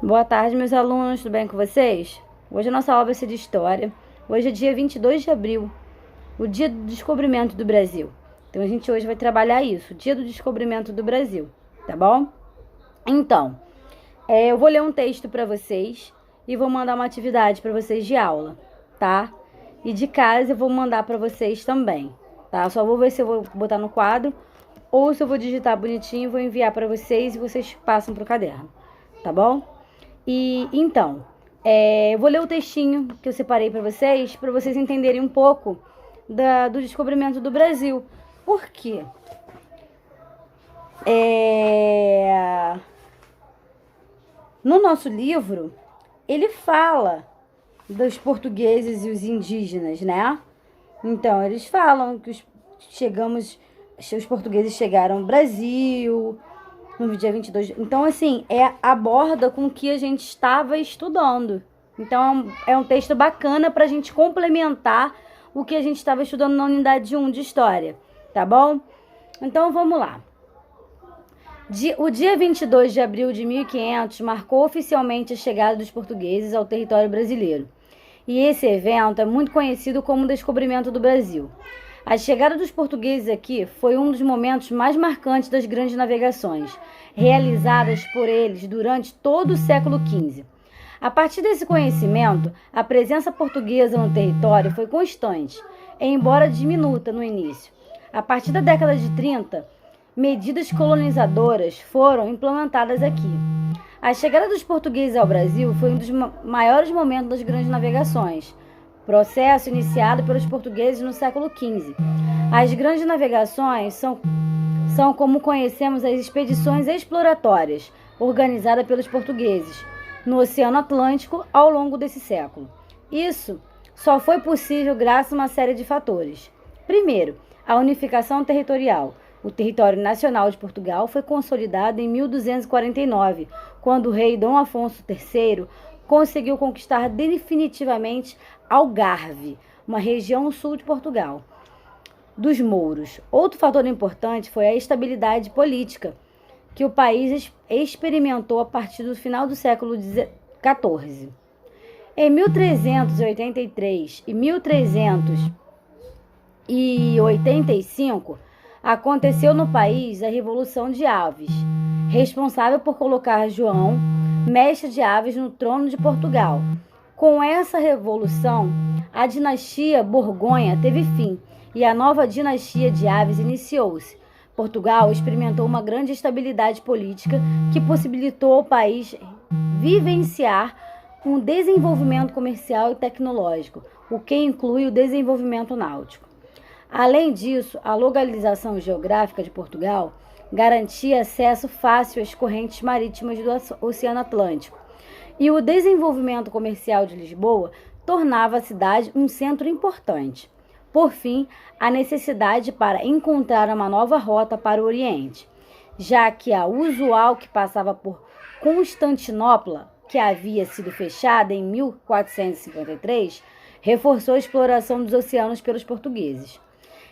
Boa tarde, meus alunos, tudo bem com vocês? Hoje a nossa aula vai ser de História. Hoje é dia 22 de abril, o dia do descobrimento do Brasil. Então, a gente hoje vai trabalhar isso, o dia do descobrimento do Brasil, tá bom? Então, eu vou ler um texto para vocês e vou mandar uma atividade para vocês de aula, tá? E de casa eu vou mandar para vocês também, tá? Só vou ver se eu vou botar no quadro ou se eu vou digitar bonitinho e vou enviar para vocês e vocês passam pro caderno, tá bom? E então, eu vou ler o textinho que eu separei para vocês entenderem um pouco do descobrimento do Brasil. Por quê? No nosso livro, ele fala dos portugueses e os indígenas, né? Então, eles falam que os portugueses chegaram ao Brasil no dia 22. Então, assim, aborda com o que a gente estava estudando. Então, é um texto bacana para a gente complementar o que a gente estava estudando na unidade 1 de História, tá bom? Então, vamos lá. O dia 22 de abril de 1500 marcou oficialmente a chegada dos portugueses ao território brasileiro. E esse evento é muito conhecido como o descobrimento do Brasil. A chegada dos portugueses aqui foi um dos momentos mais marcantes das grandes navegações, realizadas por eles durante todo o século XV. A partir desse conhecimento, a presença portuguesa no território foi constante, embora diminuta no início. A partir da década de 30, medidas colonizadoras foram implementadas aqui. A chegada dos portugueses ao Brasil foi um dos maiores momentos das grandes navegações, processo iniciado pelos portugueses no século XV. As grandes navegações são como conhecemos as expedições exploratórias, organizadas pelos portugueses no Oceano Atlântico ao longo desse século. Isso só foi possível graças a uma série de fatores. Primeiro, a unificação territorial. O território nacional de Portugal foi consolidado em 1249, quando o rei Dom Afonso III conseguiu conquistar definitivamente Algarve, uma região no sul de Portugal, dos mouros. Outro fator importante foi a estabilidade política que o país experimentou a partir do final do século XIV. Em 1383 e 1385, aconteceu no país a Revolução de Aves, responsável por colocar João, mestre de Aves, no trono de Portugal. Com essa revolução, a dinastia Borgonha teve fim e a nova dinastia de Aves iniciou-se. Portugal experimentou uma grande estabilidade política que possibilitou ao país vivenciar um desenvolvimento comercial e tecnológico, o que inclui o desenvolvimento náutico. Além disso, a localização geográfica de Portugal garantia acesso fácil às correntes marítimas do Oceano Atlântico, e o desenvolvimento comercial de Lisboa tornava a cidade um centro importante. Por fim, a necessidade para encontrar uma nova rota para o Oriente, já que a usual que passava por Constantinopla, que havia sido fechada em 1453, reforçou a exploração dos oceanos pelos portugueses.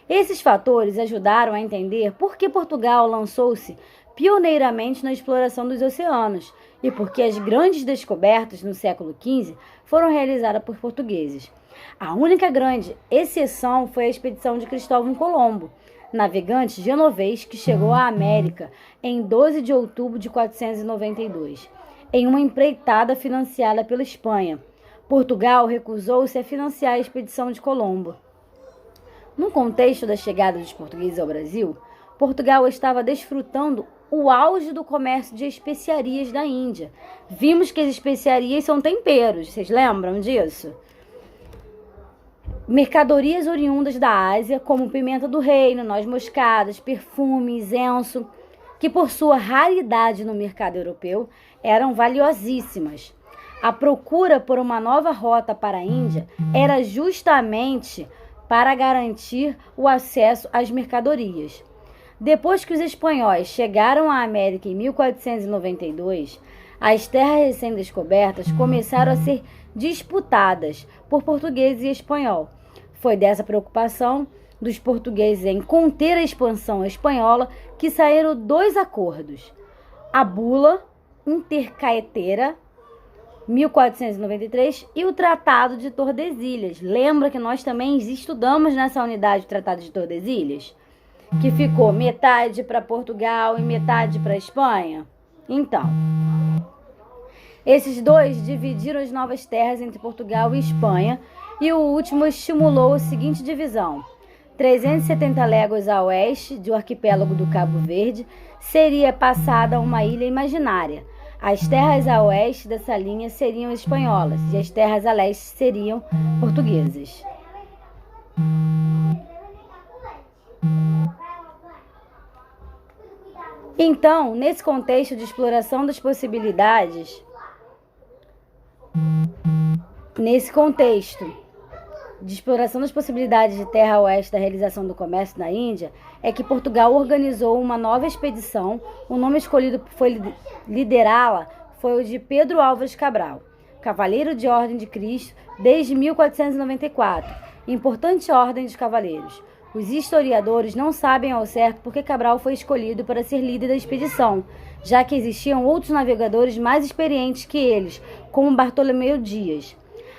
Esses fatores ajudaram a entender por que Portugal lançou-se pioneiramente na exploração dos oceanos e por que as grandes descobertas no século XV foram realizadas por portugueses. A única grande exceção foi a expedição de Cristóvão Colombo, navegante genovês que chegou à América em 12 de outubro de 492, em uma empreitada financiada pela Espanha. Portugal recusou-se a financiar a expedição de Colombo. No contexto da chegada dos portugueses ao Brasil, Portugal estava desfrutando o auge do comércio de especiarias da Índia. Vimos que as especiarias são temperos, vocês lembram disso? Mercadorias oriundas da Ásia, como pimenta do reino, noz moscadas, perfume, incenso, que por sua raridade no mercado europeu eram valiosíssimas. A procura por uma nova rota para a Índia era justamente para garantir o acesso às mercadorias. Depois que os espanhóis chegaram à América em 1492, as terras recém-descobertas começaram a ser disputadas por portugueses e espanhol. Foi dessa preocupação dos portugueses em conter a expansão espanhola que saíram dois acordos: a Bula Intercaetera 1493, e o Tratado de Tordesilhas. Lembra que nós também estudamos nessa unidade o Tratado de Tordesilhas? Que ficou metade para Portugal e metade para Espanha? Então, esses dois dividiram as novas terras entre Portugal e Espanha, e o último estimulou a seguinte divisão: 370 léguas a oeste do arquipélago do Cabo Verde seria passada uma ilha imaginária. As terras a oeste dessa linha seriam espanholas e as terras a leste seriam portuguesas. Então, nesse contexto de exploração das possibilidades, de terra a oeste da realização do comércio na Índia, é que Portugal organizou uma nova expedição. O nome escolhido para liderá-la foi o de Pedro Álvares Cabral, cavaleiro de Ordem de Cristo desde 1494, importante ordem de cavaleiros. Os historiadores não sabem ao certo por que Cabral foi escolhido para ser líder da expedição, já que existiam outros navegadores mais experientes que eles, como Bartolomeu Dias.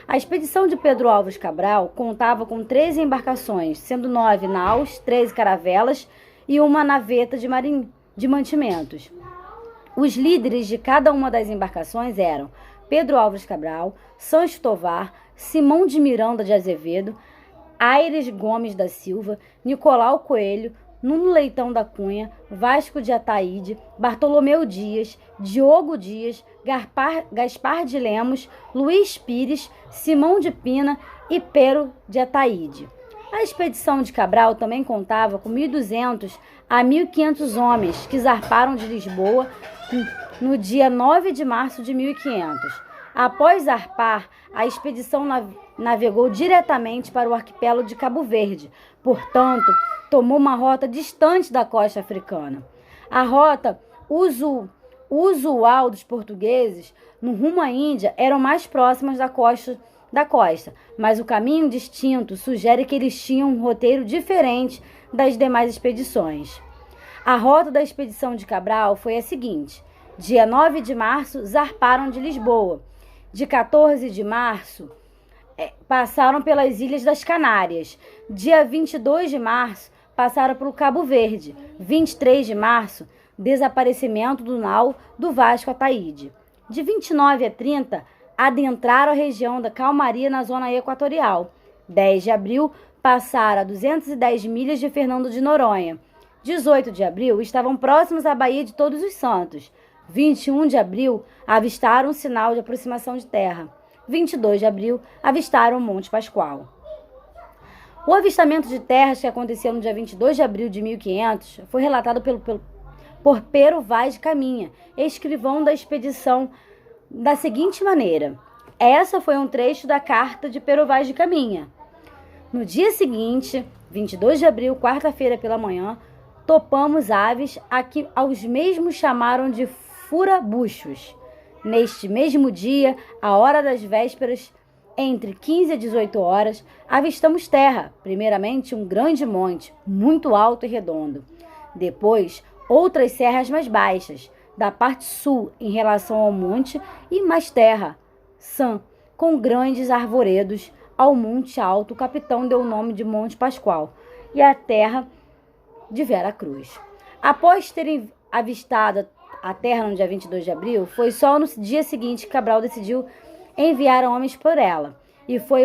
A expedição de Pedro Álvares Cabral contava com 13 embarcações, sendo 9 naus, 13 caravelas e uma naveta de mantimentos. Os líderes de cada uma das embarcações eram Pedro Álvares Cabral, Sancho Tovar, Simão de Miranda de Azevedo, Aires Gomes da Silva, Nicolau Coelho, Nuno Leitão da Cunha, Vasco de Ataíde, Bartolomeu Dias, Diogo Dias, Gaspar de Lemos, Luís Pires, Simão de Pina e Pero de Ataíde. A expedição de Cabral também contava com 1.200 a 1.500 homens que zarparam de Lisboa no dia 9 de março de 1500. Após zarpar, a expedição navegou diretamente para o arquipélago de Cabo Verde, portanto, tomou uma rota distante da costa africana. A rota usual dos portugueses no rumo à Índia eram mais próximas da costa, mas o caminho distinto sugere que eles tinham um roteiro diferente das demais expedições. A rota da expedição de Cabral foi a seguinte: dia 9 de março, zarparam de Lisboa. De 14 de março, passaram pelas Ilhas das Canárias. Dia 22 de março, passaram pelo Cabo Verde. 23 de março, desaparecimento do nau do Vasco Ataíde. De 29 a 30, adentraram a região da calmaria na zona equatorial. 10 de abril, passaram a 210 milhas de Fernando de Noronha. 18 de abril, estavam próximos à Baía de Todos os Santos. 21 de abril, avistaram um sinal de aproximação de terra. 22 de abril, avistaram o Monte Pascoal. O avistamento de terras que aconteceu no dia 22 de abril de 1500 foi relatado por Pero Vaz de Caminha, escrivão da expedição, da seguinte maneira. Essa foi um trecho da carta de Pero Vaz de Caminha. No dia seguinte, 22 de abril, quarta-feira pela manhã, topamos aves a que aos mesmos chamaram de furabuchos. Neste mesmo dia, à hora das vésperas, entre 15 e 18 horas, avistamos terra, primeiramente um grande monte, muito alto e redondo. Depois, outras serras mais baixas, da parte sul em relação ao monte, e mais terra, sã, com grandes arvoredos. Ao monte alto, o capitão deu o nome de Monte Pascoal, e a terra de Vera Cruz. Após terem avistado a terra no dia 22 de abril, foi só no dia seguinte que Cabral decidiu enviar homens por ela. E foi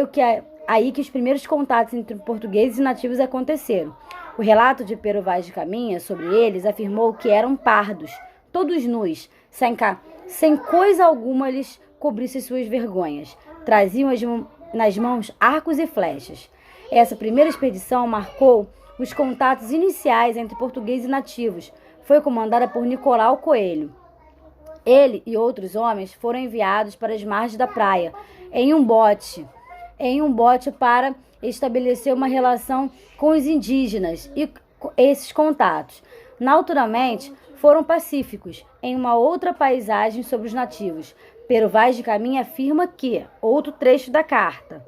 aí que os primeiros contatos entre portugueses e nativos aconteceram. O relato de Pero Vaz de Caminha sobre eles afirmou que eram pardos, todos nus, sem coisa alguma lhes cobrisse suas vergonhas. Traziam nas mãos arcos e flechas. Essa primeira expedição marcou os contatos iniciais entre portugueses e nativos. Foi comandada por Nicolau Coelho. Ele e outros homens foram enviados para as margens da praia em um bote para estabelecer uma relação com os indígenas, e esses contatos, naturalmente, foram pacíficos em uma outra paisagem sobre os nativos. Pero Vaz de Caminha afirma que, outro trecho da carta,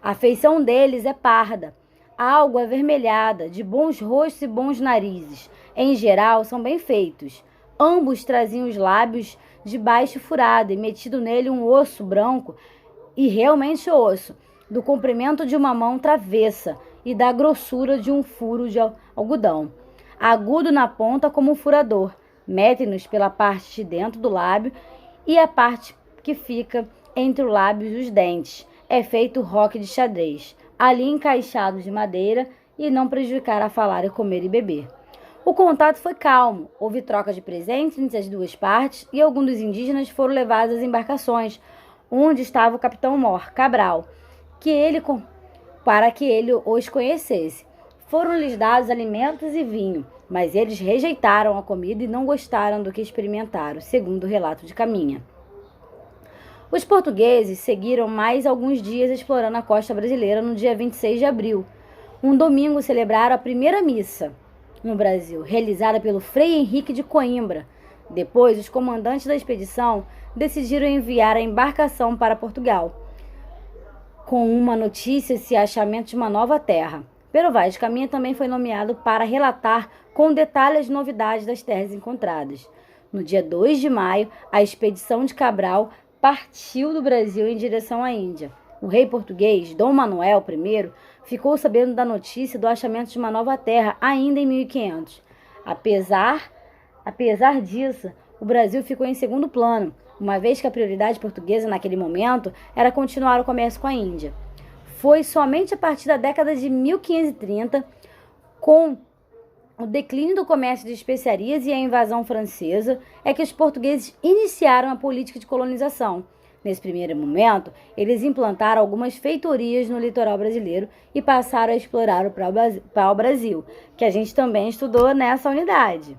a feição deles é parda, algo avermelhada, de bons rostos e bons narizes. Em geral, são bem feitos. Ambos traziam os lábios de baixo furado e metido nele um osso branco, e realmente osso, do comprimento de uma mão travessa e da grossura de um furo de algodão, agudo na ponta como um furador. Mete-nos pela parte de dentro do lábio e a parte que fica entre o lábio e os dentes. É feito roque de xadrez, ali encaixado de madeira, e não prejudicar a falar e comer e beber. O contato foi calmo, houve troca de presentes entre as duas partes e alguns dos indígenas foram levados às embarcações, onde estava o capitão Mor Cabral, para que ele os conhecesse. Foram-lhes dados alimentos e vinho, mas eles rejeitaram a comida e não gostaram do que experimentaram, segundo o relato de Caminha. Os portugueses seguiram mais alguns dias explorando a costa brasileira. No dia 26 de abril, um domingo, celebraram a primeira missa no Brasil, realizada pelo Frei Henrique de Coimbra. Depois, os comandantes da expedição decidiram enviar a embarcação para Portugal, com uma notícia e achamento de uma nova terra. Pero Vaz de Caminha também foi nomeado para relatar com detalhes as novidades das terras encontradas. No dia 2 de maio, a expedição de Cabral partiu do Brasil em direção à Índia. O rei português, Dom Manuel I, ficou sabendo da notícia do achamento de uma nova terra ainda em 1500. Apesar disso, o Brasil ficou em segundo plano, uma vez que a prioridade portuguesa naquele momento era continuar o comércio com a Índia. Foi somente a partir da década de 1530, com o declínio do comércio de especiarias e a invasão francesa, é que os portugueses iniciaram a política de colonização. Nesse primeiro momento, eles implantaram algumas feitorias no litoral brasileiro e passaram a explorar o pau-brasil, que a gente também estudou nessa unidade.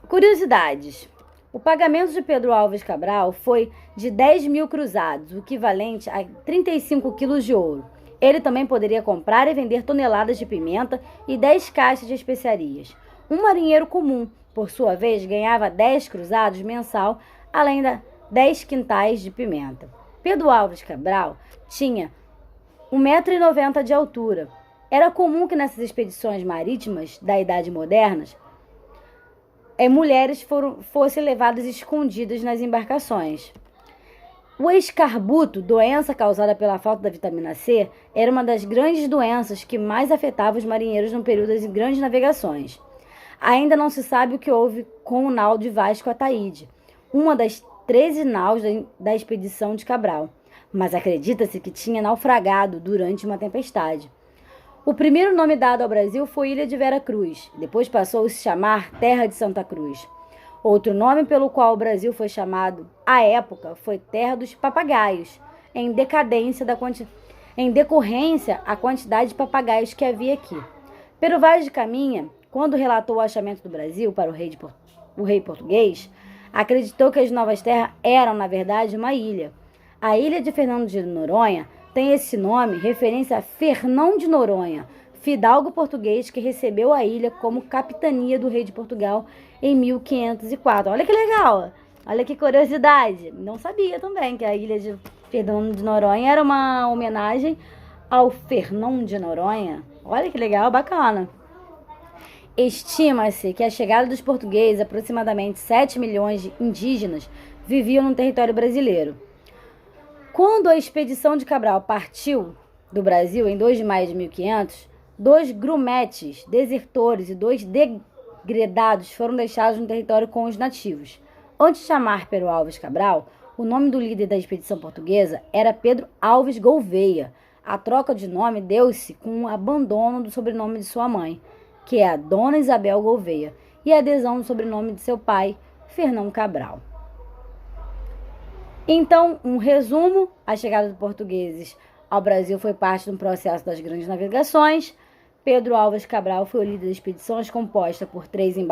Curiosidades. O pagamento de Pedro Álvares Cabral foi de 10.000 cruzados, o equivalente a 35 quilos de ouro. Ele também poderia comprar e vender toneladas de pimenta e 10 caixas de especiarias. Um marinheiro comum, por sua vez, ganhava 10 cruzados mensal, além de 10 quintais de pimenta. Pedro Álvares Cabral tinha 1,90 m de altura. Era comum que nessas expedições marítimas da Idade Moderna, mulheres fossem levadas escondidas nas embarcações. O escarbuto, doença causada pela falta da vitamina C, era uma das grandes doenças que mais afetava os marinheiros no período das grandes navegações. Ainda não se sabe o que houve com o nau de Vasco Ataíde, uma das 13 naus da expedição de Cabral, mas acredita-se que tinha naufragado durante uma tempestade. O primeiro nome dado ao Brasil foi Ilha de Vera Cruz, depois passou a se chamar Terra de Santa Cruz. Outro nome pelo qual o Brasil foi chamado, à época, foi Terra dos Papagaios, em decorrência à quantidade de papagaios que havia aqui. Pero Vaz de Caminha, quando relatou o achamento do Brasil para o rei português, acreditou que as novas terras eram, na verdade, uma ilha. A ilha de Fernando de Noronha tem esse nome referência a Fernão de Noronha, fidalgo português que recebeu a ilha como capitania do rei de Portugal em 1504. Olha que legal! Olha que curiosidade! Não sabia também que a ilha de Fernão de Noronha era uma homenagem ao Fernão de Noronha. Olha que legal, bacana! Estima-se que a chegada dos portugueses, aproximadamente 7 milhões de indígenas, viviam no território brasileiro. Quando a expedição de Cabral partiu do Brasil em 2 de maio de 1500, 2 grumetes, desertores e 2 degredados foram deixados no território com os nativos. Antes de chamar Pedro Álvares Cabral, o nome do líder da expedição portuguesa era Pedro Alves Gouveia. A troca de nome deu-se com o abandono do sobrenome de sua mãe, que é a Dona Isabel Gouveia, e a adesão do sobrenome de seu pai, Fernão Cabral. Então, um resumo: a chegada dos portugueses ao Brasil foi parte de um processo das grandes navegações. Pedro Álvares Cabral foi o líder das expedições, composta por 13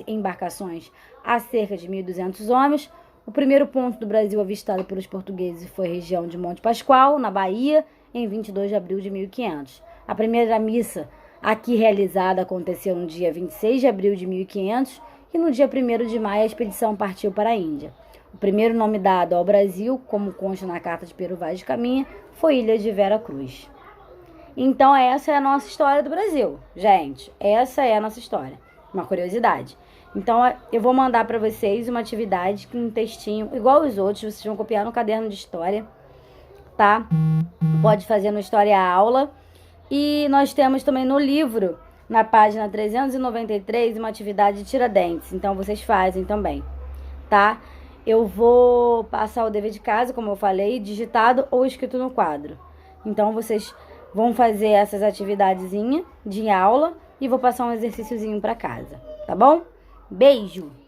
embarcações a cerca de 1.200 homens. O primeiro ponto do Brasil avistado pelos portugueses foi a região de Monte Pascoal, na Bahia, em 22 de abril de 1500. A primeira missa aqui realizada aconteceu no dia 26 de abril de 1500 e no dia 1º de maio a expedição partiu para a Índia. O primeiro nome dado ao Brasil, como consta na carta de Pero Vaz de Caminha, foi Ilha de Vera Cruz. Então essa é a nossa história do Brasil, gente. Essa é a nossa história. Uma curiosidade. Então, eu vou mandar para vocês uma atividade com um textinho igual os outros. Vocês vão copiar no caderno de história, tá? Pode fazer no História Aula. E nós temos também no livro, na página 393, uma atividade de Tiradentes. Então, vocês fazem também, tá? Eu vou passar o dever de casa, como eu falei, digitado ou escrito no quadro. Então, vocês vão fazer essas atividadezinhas de aula e vou passar um exercíciozinho para casa, tá bom? Beijo!